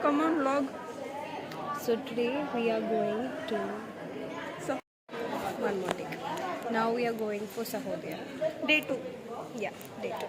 Come on, vlog. So today we are going to one more day. Now we are going for Sahodaya. Day 2. Yeah, day 2.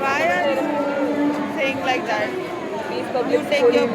Why are you saying like that? You take your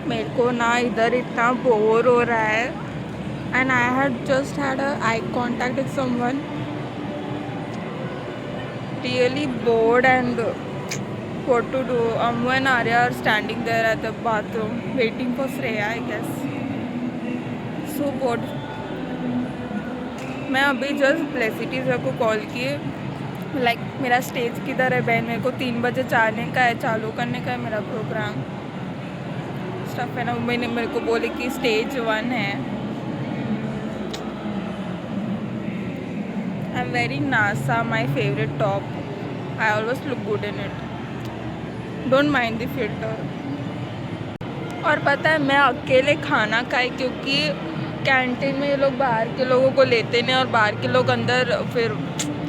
मेरे को ना इधर इतना bore हो रहा है and I had just had a eye contact with someone. Really bored and what to do. Ammu and Arya are standing there at the bathroom waiting for Shreya, I guess. So bored. मैं अभी just ब्लेसिटी sir को call किए like मेरा stage किधर है बहन, मेरे को 3 बजे जाने का है, चालू करने का है मेरा प्रोग्राम स्टफ है ना. मैंने मेरे को बोले कि स्टेज 1 है. I am very NASA my favourite top. I always look good in it. Don't mind the filter. और पता है मैं अकेले खाना खाई क्योंकि कैंटीन में ये लोग बाहर के लोगों को लेते नहीं और बाहर के लोग अंदर, फिर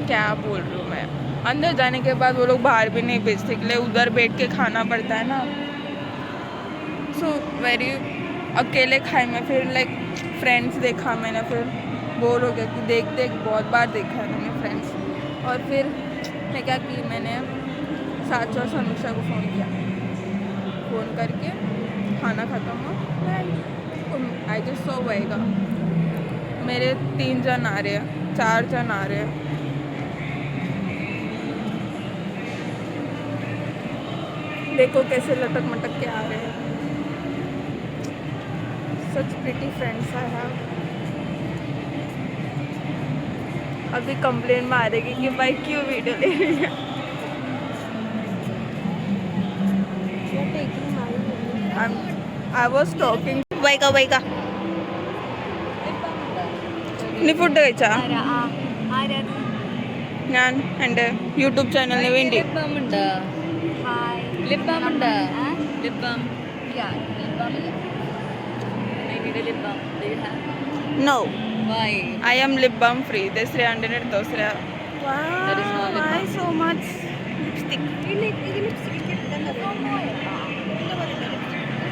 क्या बोल रही हूँ मैं, अंदर जाने के बाद वो लोग बाहर भी नहीं भेजते के लिए उधर बैठ के खाना पड़ता है ना. सो वेरी अकेले खाए मैं. फिर लाइक फ्रेंड्स देखा मैंने, फिर बोर हो गया कि देख बहुत बार देखा है मैंने फ्रेंड्स. और फिर मैं क्या की, मैंने साक्षी और समीक्षा को फ़ोन किया. फ़ोन करके खाना ख़त्म हो आई जस्ट सो होएगा. मेरे 3 जन आ रहे हैं, 4 जन आ रहे हैं. देखो कैसे लटक मटक के आ रहे हैं. सच प्रिटी फ्रेंड्स आई हैव. अभी कंप्लेन मारेगी कि भाई क्यों वीडियो ले रही है. I was talking. വൈക നീ ഫുഡ് കഴിച്ചാ? ഞാൻ എൻ്റെ യൂട്യൂബ് ചാനലിന് വേണ്ടി No. Why? I am lip balm free. This is 100 Dosra. Wow. That is not lip balm. Why so much lipstick?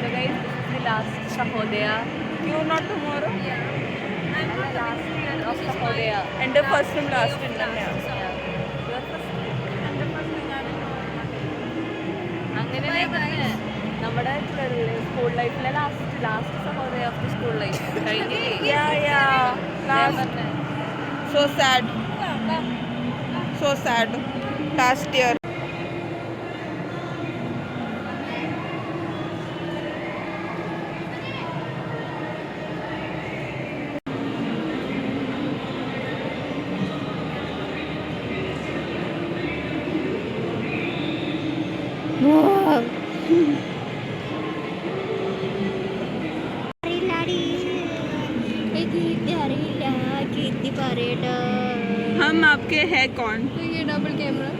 So guys, this is the last Sahodaya. You not tomorrow? Yeah. I'm the last year of Sahodaya. And the first from last in the Yeah. അങ്ങനെ നമ്മുടെ school ലൈഫിലെ last Sahodaya of the school life കഴിഞ്ഞില്ലേ? So sad. Last year. हम आपके है कौन? ये double camera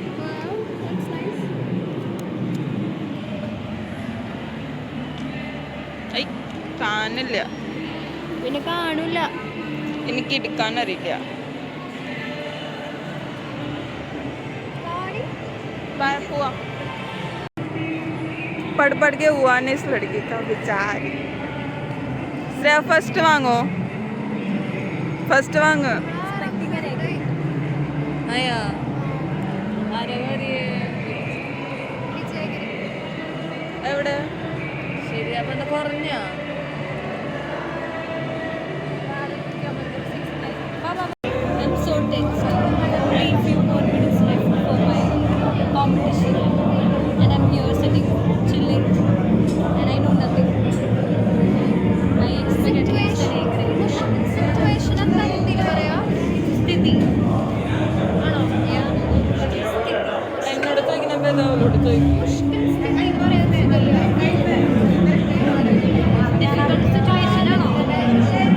I കാണില്ല, പിന്നെ കാണൂല. എനിക്ക് എടുക്കാൻ അറിയില്ല. പോവാ पढ़ के हुआ नहीं इस लड़की का बेचारी. श्रेया फर्स्ट मांगो, फर्स्ट मांगो. आया എവിടെ? ശരി, അപ്പൊ എന്താ കുറഞ്ഞ? I'm so tense. Only few more minutes left for my competition, and I'm here sitting, chilling, and I know nothing. I expect at least an A grade. Situation എന്താ ഹിന്ദിയിൽ പറയാ? സ്ഥിതി ആണോ? Yeah. സ്ഥിതി. എന്നോട് ചോദിക്കുന്നപ്പോൾ ഏതാ അവളോട് ചോദിക്കും? മുഷ്കിൽ സ്ഥിതി എന്ന് പറയുന്നത് difficult situation ആണോ?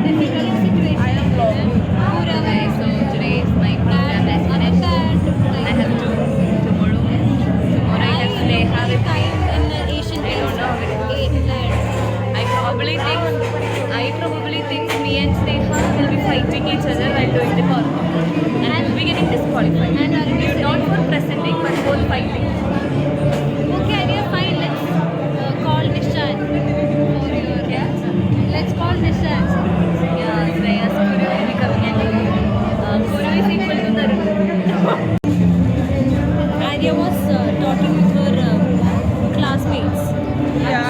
Difficult situation. Okay, so today is my program has finished. I have to tomorrow I have Sneha with me. In Asian I don't know. I probably think me and Sneha will be fighting each other while doing the performance, and I will be getting disqualified. And you're not for presenting but for fighting. Okay, we are fine. Let's call Nishan for your. Yeah. Let's call Nishan. Yeah, Shreya's Guru will be coming and Guru is equal to Tarun. Arya was talking with her classmates. Yeah.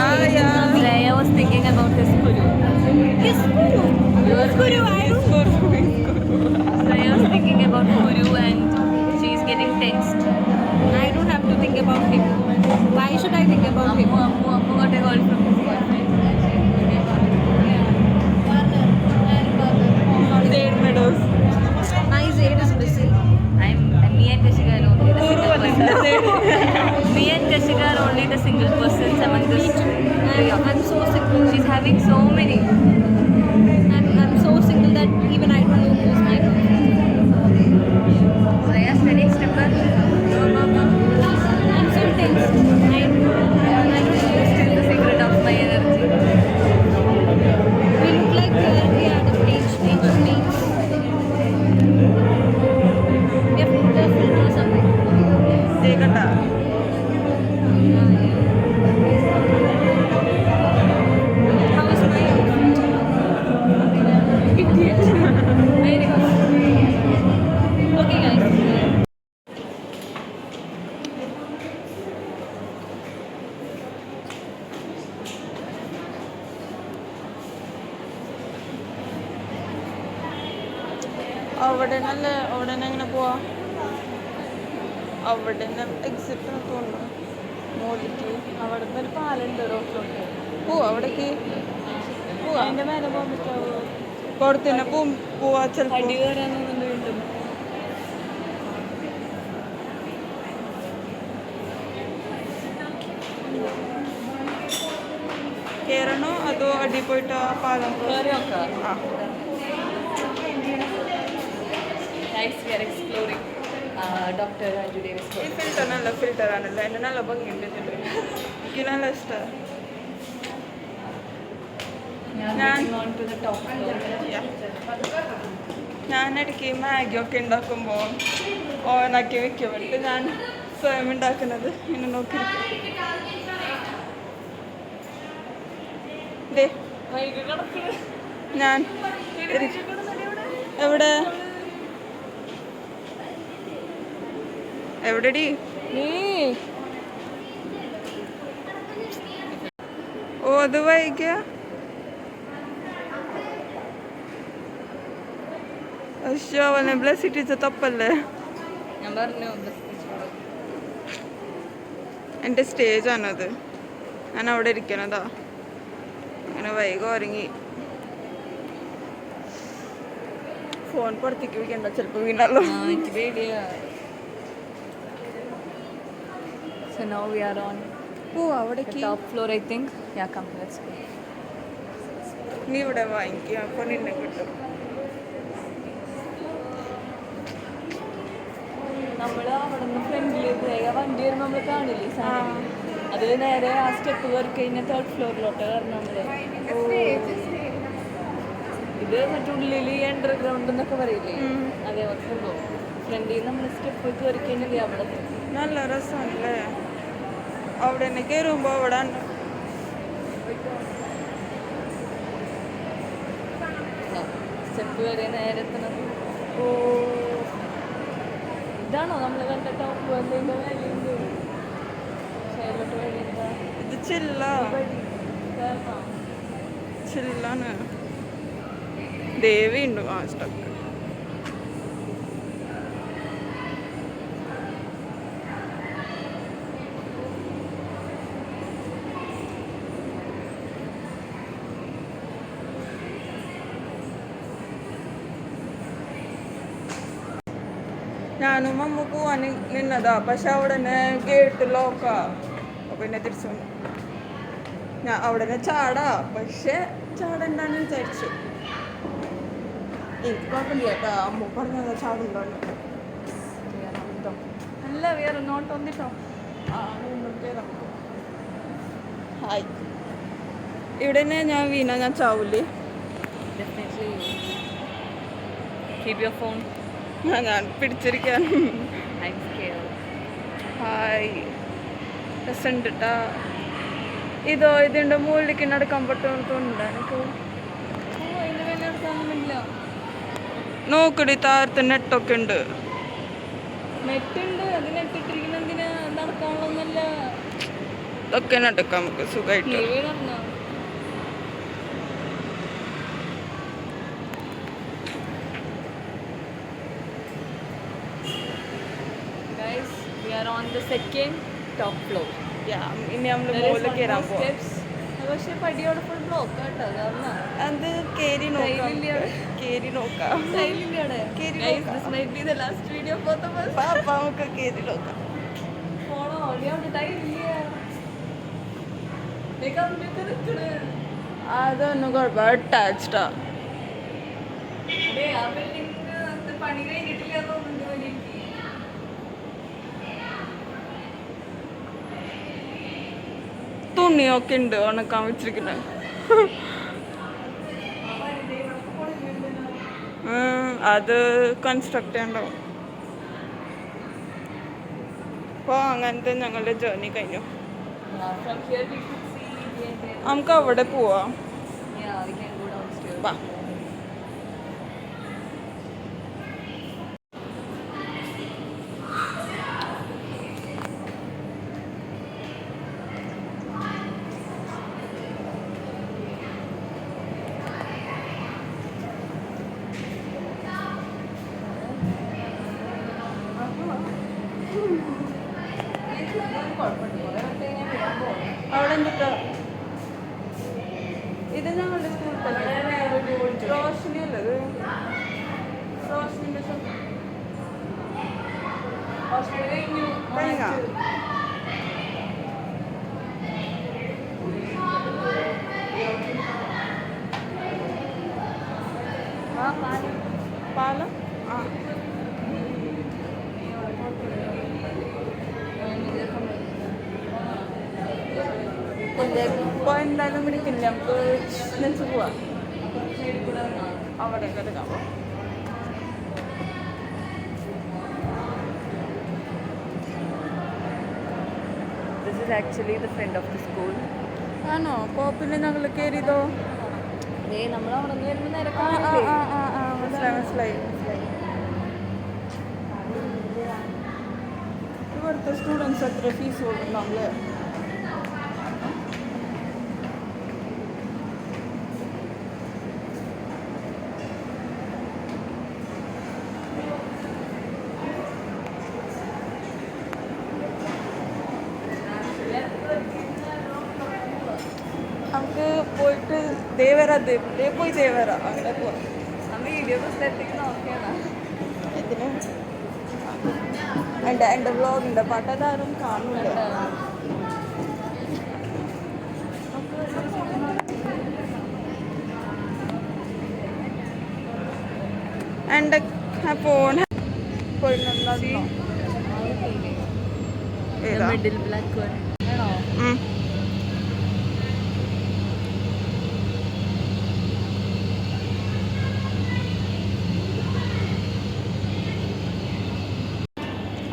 Shreya was thinking about his Guru. His Guru? Your Guru, I don't know. Shreya was thinking about Guru and she's getting tensed. I don't have to think about him. Why should I think about him? Ammu got a call from his boyfriend. Zaid Meadows. My Zaid is busy. Me and Kashika are only the single person. Me and Kashika are only the single persons among the three of us. I'm so single. She's having so many. I'm so single that even I don't know who's my girlfriend. Shreya, steady stepper. I'm so tense. I don't know. Still the secret of my energy. We look like we are the page. We have to put a filter somewhere. ചെയ്യണ്ട. How is my idiot? Very good. Okay, guys. അവിടെ എങ്ങനെ പോവാ? അവിടെ exit തോന്നുന്നു മോളിലേക്ക്. അവിടെ നിന്ന് ഒരു പാലുണ്ട് റോഡിലോട്ട്. പോവാ അവിടേക്ക്? പോവാ. അതിൻ്റെ മേലെ പോകാൻ പറ്റാവോ? പുറത്തുതന്നെ പോവാ ചിലപ്പോൾ. അടി കയറാനൊന്നും വീണ്ടും കയറണോ അതോ അടി പോയിട്ട് ആ പാലം കയറി നോക്കാം. ആ Guys, we are exploring Dr. Anju Davis. ഈ ഫിൽറ്റർ നല്ല ഫിൽറ്ററാണല്ലോ, അതിൻ്റെ നല്ല ഭംഗിയുണ്ട്. എനിക്ക് നല്ല ഇഷ്ടമാണ്. On to the top floor. ഞാനിടയ്ക്ക് മാഗിയൊക്കെ ഉണ്ടാക്കുമ്പോൾ ഓവനാക്കി വെക്കും. എന്നിട്ട് ഞാൻ സ്വയം ഉണ്ടാക്കുന്നത് ഇങ്ങനെ നോക്കി ഞാൻ എവിടെടി? ഓ അത് വൈകിയ അശ്ശോ അവനെ ബ്ലസ് ഇട്ടിച്ച തപ്പല്ലേ? ഞാൻ പറഞ്ഞു എൻ്റെ സ്റ്റേജാണത്. ഞാൻ അവിടെ ഇരിക്കണതാ. അങ്ങനെ വൈകി ഉറങ്ങി. ഫോൺ പുറത്തേക്ക് വെക്കണ്ട, ചിലപ്പോൾ വീണല്ലോ. എനിക്ക് പേടിയാ. So now we are on oh അവിടേക്ക് top floor I think. Yeah come let's go. നീ ഇവിടെ വാങ്ങിക്കുക അപ്പോൾ നിന്നെ കിട്ടും. നമ്മൾ അവിടെ നിന്ന് ഫ്രണ്ടിൽ വണ്ടി വരുമ്പോൾ നമ്മൾ കാണില്ലേ സാധനം, അതിൽ നേരെ ആ സ്റ്റെപ്പ് കയറി കഴിഞ്ഞാൽ തേർഡ് ഫ്ലോറിലോട്ട് കയറണം നമ്മൾ. ഇത് മറ്റേ ഉള്ളിൽ അണ്ടർഗ്രൗണ്ട് എന്നൊക്കെ പറയില്ലേ, അതേപോലെ സംഭവം. ഫ്രണ്ടിൽ നമ്മൾ സ്റ്റെപ്പ് കയറി കഴിഞ്ഞാൽ അവിടെ നല്ല രസമല്ലേ അവിടെ തന്നെ കയറുമ്പോൾ അവിടെ സ്റ്റെപ്പ് കയറിയ നേരെ എത്തണം. ഓ ഇതാണോ നമ്മൾ കണ്ട ടോപ്പ് എന്തെങ്കിലും വഴിയുണ്ട്, സൈഡിലോട്ട് വഴിയുണ്ടോ? ഇത് ചില്ലാണ്. ദേവി ഉണ്ട് ആ സ്റ്റക്ക്. ഞാനും അമ്മ പോവാൻ നിന്നതാ, പക്ഷെ അവിടെ ഗേറ്റ് ലോക്കാ. പിന്നെ തിരിച്ചു വന്നു. ഞാൻ അവിടെ ചാടാ, പക്ഷെ ചാടണ്ടാന്ന് വിചാരിച്ചു. എനിക്ക് കുഴപ്പമില്ല കേട്ടോ, അമ്മ പറഞ്ഞതാ ചാടുണ്ടോന്ന്. അല്ല, we are not on the top. Hi. ഇവിടെ ഞാൻ വീണ ഞാൻ ചാവൂലേ? Definitely keep your phone. ഞാൻ പിടിച്ചിരിക്കാൻ. I'm scared. ഹായ്, രസമുണ്ട് കേട്ടാ. ഇതിൻ്റെ മുകളിലേക്ക് നടക്കാൻ പറ്റുന്നുണ്ട് എനിക്ക്. അതിൻ്റെ മേലെ നടക്കാനൊന്നുമില്ല. നോക്കടി, താഴത്ത് നെറ്റൊക്കെ ഉണ്ട്. നെറ്റുണ്ട്, അത് നെറ്റിട്ടിരിക്കുന്ന എന്തിനാ? നടക്കാനുള്ളതൊന്നല്ല. ഇതൊക്കെ നടക്കാം നമുക്ക് സുഖമായിട്ട്. വീണോ? Guys, we are on the second top floor. ഇനി നമ്മൾ മുകളിൽ കയറാൻ പോവാം. പക്ഷെ പടിയോടെ ഫുൾ ബ്ലോക്ക് കേട്ടോ. അത് കേറി നോക്കാം. കേറി നോക്കാം. നമുക്ക് കേറി നോക്കാം. അതൊന്നും കുഴപ്പമില്ല, അറ്റാച്ച്ഡാ. പണി കഴിഞ്ഞിട്ടില്ല തോന്നുന്നു. തുണിയൊക്കെ ഉണ്ട് ഉണക്കാൻ വെച്ചിരിക്കുന്നത്. അത് കൺസ്ട്രക്ട് ചെയ്യണ്ടാവും. അപ്പോൾ അങ്ങനത്തെ ഞങ്ങളുടെ ജേർണി കഴിഞ്ഞു. നമുക്ക് അവിടെ പോവാം. വാ. അവിടെ എന്തിട്ടാ ഇത് ഞങ്ങളുടെ സ്കൂൾ റോഷനി അല്ലത്? റോഷനിന്റെ കഴിഞ്ഞ പാലം. ആ ഇപ്പോൾ എന്തായാലും പിടിക്കില്ല, നമുക്ക് നെച്ച് പോവാം. അവിടെ എടുക്കാൻ പോവാം. This is actually the friend of the school. ആണോ? അപ്പോൾ പിന്നെ ഞങ്ങൾ കയറിയതോ? നമ്മൾ അവിടെ നിന്ന് വരുമ്പോൾ നേരെ മനസ്സിലായി. ഇവിടുത്തെ സ്റ്റുഡൻസ് എത്ര ഫീസ് കൊടുക്കുന്നുണ്ട്? നമുക്ക് പോയിട്ട് ദേവര പോയി ദേവര അങ്ങനെ പോവാം. വീഡിയോ നോക്കിയാണ് ഇതിന് എൻ്റെ വ്ളോഗിൻ്റെ പാട്ട് അതാരും കാണുന്നുണ്ട്. എൻ്റെ ഫോൺ See? പോയിട്ടുണ്ടോ? The ഏതാ? middle black one. ആണോ? ഉം.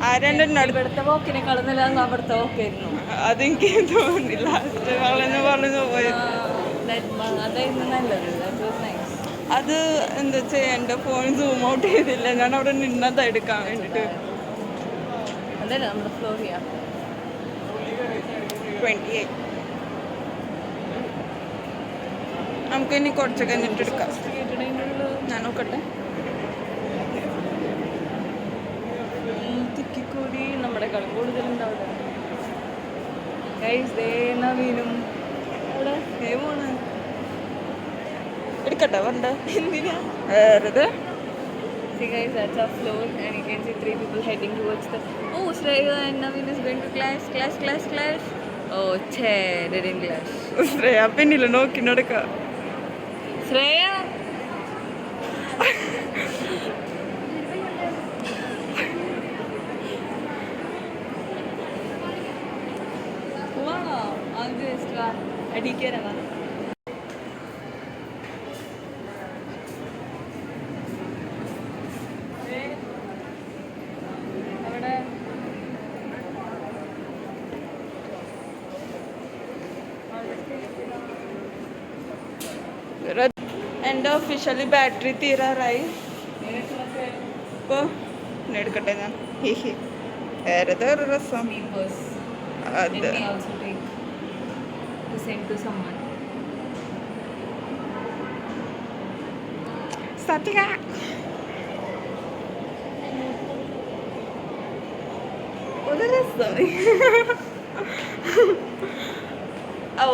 ആരെൻ്റെ ഇവിടുത്തെ വോക്കിനേക്കാളും നല്ലത് അവിടുത്തെ വോക്കായിരുന്നു. അതെനിക്ക് തോന്നുന്നില്ല. ലാസ്റ്റ് വളഞ്ഞു വളഞ്ഞു പോയി. അതായിരുന്നു നല്ലത്. That was nice. അത് എന്താ വെച്ചാൽ എൻ്റെ ഫോൺ സൂം ഔട്ട് ചെയ്തില്ല. ഞാൻ അവിടെ നിന്നത് എടുക്കാൻ വേണ്ടിയിട്ട്. അതല്ലേ നമ്മുടെ ഫ്ലോറിയ. 28. നമുക്കിനി കുറച്ച് കഴിഞ്ഞിട്ട് എടുക്കാം. ഞാൻ നോക്കട്ടെ. തിക്കിക്കൂടി നമ്മുടെ കളി കൂടുതലുണ്ടാവില്ല. നവീനും ഏമാണ് എടുക്കട്ടെ വരണ്ട. എന്തിനാ? വേറെ See guys, that's our floor and you can see 3 people heading towards the... Oh, Shreya and Naveen is going to clash. Oh, they didn't clash. Shreya പിന്നില്ല നോക്കി നടക്കാം. Shreya! പോവാണോ? അത് ജസ്റ്റ് വാ അടിക്കാനാ. അവിടെ എൻ്റെ ഒഫീഷ്യലി ബാറ്ററി തീരാറായി. ഇപ്പോൾ എടുക്കട്ടെ ഞാൻ. വേറെ ഒരു രസം papers. അത്. Let me also take to send to someone. സത്യ ഒരു രസം. ഓ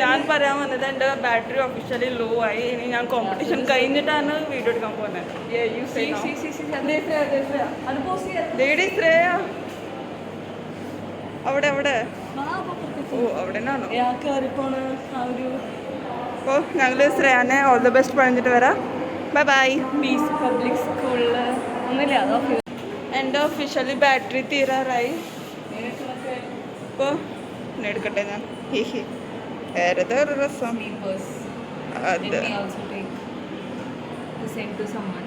ഞാൻ പറയാൻ വന്നത് എൻ്റെ ബാറ്ററി ഒഫീഷ്യലി ലോ ആയി. ഇനി ഞാൻ കോമ്പറ്റീഷൻ കഴിഞ്ഞിട്ടാണ് വീഡിയോ എടുക്കാൻ പോകുന്നത്. അത് പോസ്റ്റ് ചെയ്യാം. ലേഡി ശ്രേയ അവിടെ അവിടെ. ഓ അവിടെ നിന്നാണോ? കയറിപ്പോണ് ആ ഒരു അപ്പോൾ ഞങ്ങൾ ശ്രേയാനെ ഓൾ ദ ബെസ്റ്റ് പറഞ്ഞിട്ട് വരാം. Bye bye. പീസ് പബ്ലിക് സ്കൂളിൽ ഒന്നുമില്ല. അതോ എൻ്റെ ഒഫീഷ്യലി ബാറ്ററി തീരാറായി. ഇപ്പോൾ എടുക്കട്ടെ ഞാൻ. വേറെ ഒരു രസം papers. അത്. Let me also take to send to someone.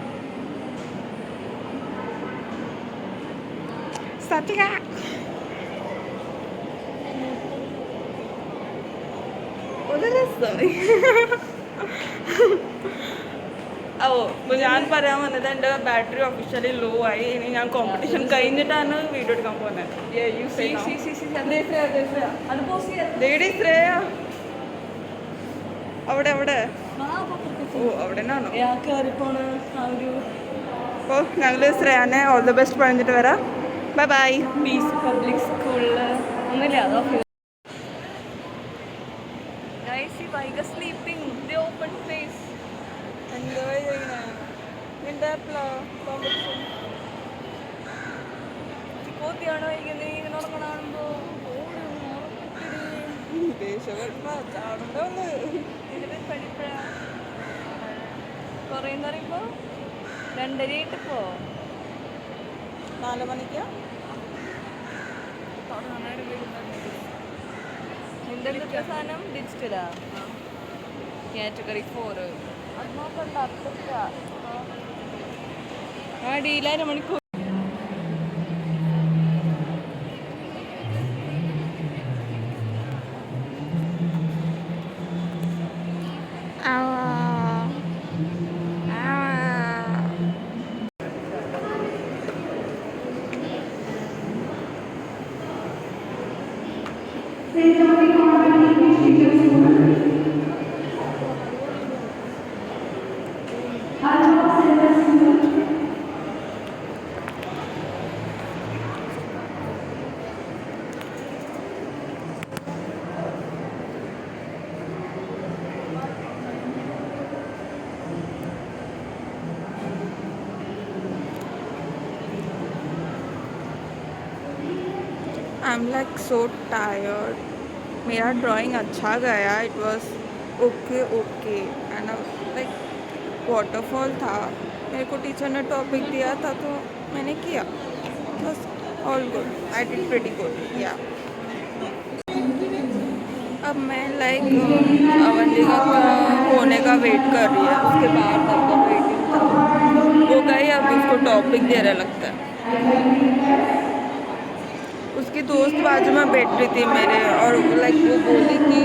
സത്യ ഒരു രസം. ഓ ഞാൻ പറയാൻ വന്നത് എൻ്റെ ബാറ്ററി ഒഫീഷ്യലി ലോ ആയി. ഇനി ഞാൻ കോമ്പറ്റീഷൻ കഴിഞ്ഞിട്ടാണ് വീഡിയോ എടുക്കാൻ പോകുന്നത്. അത് പോസ്റ്റ് ചെയ്യാം. ലേഡി ശ്രേയ അവിടെ അവിടെ. ഓ അവിടെ നിന്നാണോ? കയറിപ്പോണ് ആ ഒരു അപ്പോൾ ഞങ്ങൾ ശ്രേയാനെ ഓൾ ദ ബെസ്റ്റ് പറഞ്ഞിട്ട് വരാം. Bye bye. പീസ് പബ്ലിക് സ്കൂളിൽ ഒന്നുമില്ല. അതോ വൈക sleeping the open space. Enjoy ചെയ്യണേ. നിന്റെ കോമ്പറ്റീഷൻ കോത്തിയാണോ വൈകുന്നത് ഇങ്ങനെ ഉറങ്ങണാണുമ്പോ ദേശവർമ്മ ചാടുണ്ടോന്ന് ഇതിന്റെ പഠിപ്പഴ കുറേന്ന് പറയുമ്പോ 2:30 ആയിട്ടിപ്പോ 4 മണിക്കാ. നിന്റെ എന്തൊക്കെ സാധനം ഡിജിറ്റലാ? കാറ്റഗറി 4 അത് നോക്കണ്ട അർത്ഥമില്ല. ആ ഡീലായിരം മണിക്കൂർ. I'm like so tired. मेरा ड्राइंग अच्छा गया. It was okay. And like waterfall था. मेरे को टीचर ने टॉपिक दिया था तो मैंने किया, बस all good, I did pretty good या। अब मैं लाइक अवंतिका का होने का वेट कर रही है, उसके बाद तक का वेटिंग था, वो गई, अब उसको टॉपिक दे रहा लगता है। उसकी दोस्त बाजू में बैठ रही थी मेरे, और लाइक वो बोली कि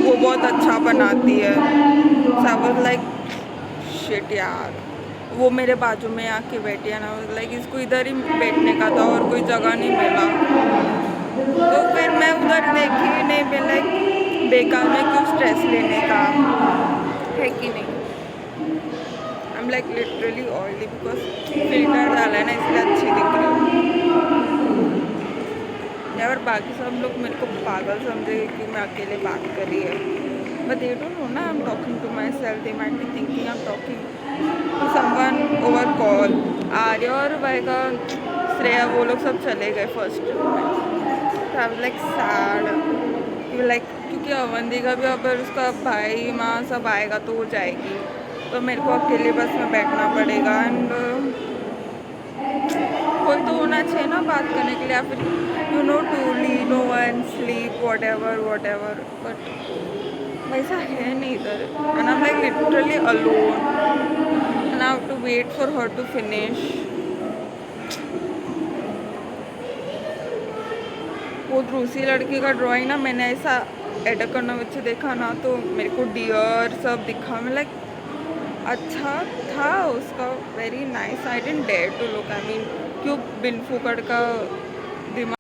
वो बहुत अच्छा बनाती है। सब लाइक शिट यार, वो मेरे बाजू में आके बैठी है ना, लाइक इसको इधर ही बैठने का था और कोई जगह नहीं मिला, तो फिर मैं उधर देखी नहीं, मैं लाइक बेकार में क्यों स्ट्रेस लेने का, है कि नहीं। I am like literally oily because filter डाला है ना, इसलिए अच्छी दिख रही हूँ। और बाकी सब लोग मेरे को पागल समझेंगे कि मैं अकेले बात कर रही है, बट दे डोंट नो ना, I'm talking to myself, they might be thinking I'm talking to someone over call. Arya और वाइगा, श्रेया, वो लोग सब चले गए फर्स्ट, लाइक सैड, लाइक क्योंकि अवंतिका भी अगर उसका भाई माँ सब आएगा तो वो जाएगी, तो मेरे को अकेले बस में बैठना पड़ेगा। एंड कोई तो होना चाहिए ना बात करने के लिए, या फिर you know to no one sleep whatever, but वैसा है नहीं इधर, and I M like literally alone and I have to wait for her to finish. वो दूसरी लड़की का ड्राइंग ना मैंने ऐसा एडिट करना बच्चे देखा ना, तो मेरे को डियर सब दिखा, मैं लाइक अच्छा था उसका, very nice, I didn't dare to look, I mean क्यों बिन फुकड़ का दिमाग।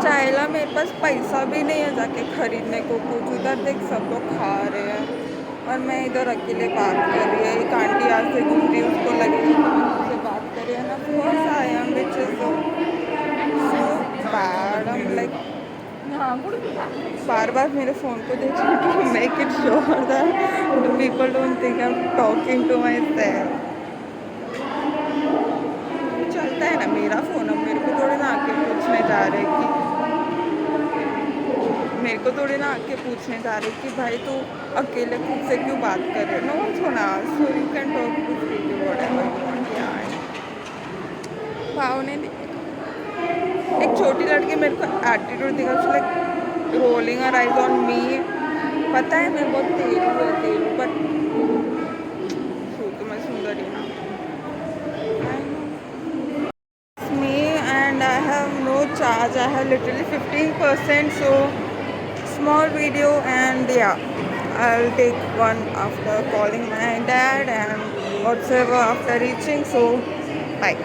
चाइला मेरे पास पैसा भी नहीं है जाके खरीदने को कुछ, उधर देख सब लोग खा रहे हैं और मैं इधर अकेले बात कर रही है। एक आंटी आज से गुजरी, उसको लगेगी कि मैं उससे बात कर रही है ना, first I'm which is so bad, I am like बार बार मेरे फ़ोन को देख to make it sure that the people don't think I'm talking to myself. चलता है ना मेरा फ़ोन, अब मेरे को थोड़े ना आके पूछने जा रहे कि भाई तू अकेले खुद से क्यों बात कर रहे, नो वन सुना, so you can talk to freely whatever you want यार। भाव ने एक छोटी लड़की मेरे को एटीट्यूड दिखा, उसको like rolling her eyes on me, पता है मैं बहुत तेरू बट तो मैं सुंदर ही ना, me and I have no charge, I have literally 15%, so small video, and yeah, I'll take one after calling my dad and whatsoever after reaching, so bye.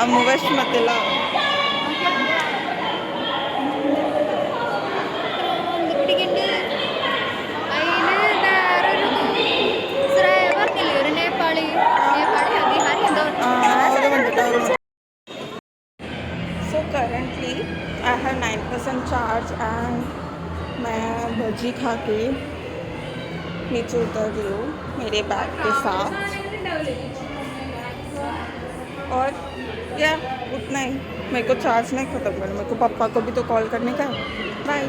Amuvesh matila. So currently I have 9% charge and मैं भजी खा के नीचे उतर रही हूँ मेरे bag के साथ, और या उतना ही, मेरे को चार्ज नहीं ख़त्म करना, मेरे को पापा को भी तो कॉल करने का है। बाय।